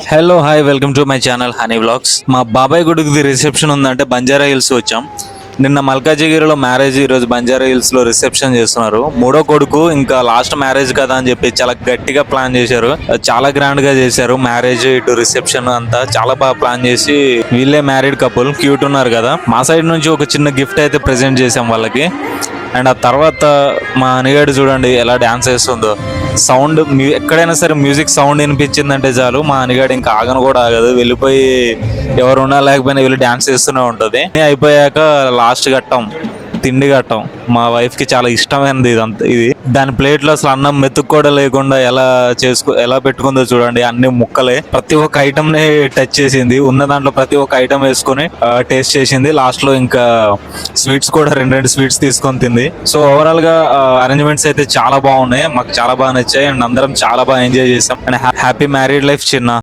Hello hi welcome to my channel honey vlogs. మా బాబాయ్ కొడుకుది reception ఉందంటే బంజారా హిల్స్ వచ్చాం. నిన్న మల్కాజిగిరిలో మ్యారేజ్, ఈరోజు బంజారా హిల్స్ లో రిసెప్షన్ చేస్తున్నారు. మూడో కొడుకు, ఇంకా లాస్ట్ మ్యారేజ్ కదా అని చెప్పి చాలా గట్టిగా ప్లాన్ చేశారు. చాలా గ్రాండ్ గా చేశారు మ్యారేజ్, ఇటు రిసెప్షన్ అంతా చాలా బాగా ప్లాన్ చేసి వీళ్ళే మ్యారీడ్ కపుల్ క్యూట్ ఉన్నారు కదా. మా సైడ్ నుంచి ఒక చిన్న గిఫ్ట్ అయితే ప్రెజెంట్ చేసాం వాళ్ళకి. అండ్ ఆ తర్వాత మా అనిగాడు చూడండి ఎలా డాన్స్ చేస్తుందో. సౌండ్ ఎక్కడైనా సరే మ్యూజిక్ సౌండ్ వినిపించిందంటే చాలు మా అనిగాడు ఇంకా ఆగను కూడా ఆగదు, వెళ్ళిపోయి ఎవరు ఉన్నా లేకపోయినా వెళ్ళి డాన్స్ చేస్తూనే ఉంటుంది. అయిపోయాక లాస్ట్ ఘట్టం తిండి ఘట్టం. మా వైఫ్ కి చాలా ఇష్టమైనది ఇదంతా. ఇది దాని ప్లేట్ లో అసలు అన్నం మెతుకు కూడా లేకుండా ఎలా పెట్టుకుందో చూడండి. అన్ని ముక్కలే, ప్రతి ఒక్క ఐటమ్ ని టచ్ చేసింది. ఉన్న దాంట్లో ప్రతి ఒక్క ఐటమ్ వేసుకొని టేస్ట్ చేసింది. లాస్ట్ లో ఇంకా స్వీట్స్ కూడా రెండు స్వీట్స్ తీసుకొని తింది. సో ఓవరాల్ గా అరేంజ్మెంట్స్ అయితే చాలా బాగున్నాయి, మాకు చాలా బాగా నచ్చాయి. అండ్ అందరం చాలా బాగా ఎంజాయ్ చేసాం. అండ్ హ్యాపీ మ్యారీడ్ లైఫ్ చిన్న.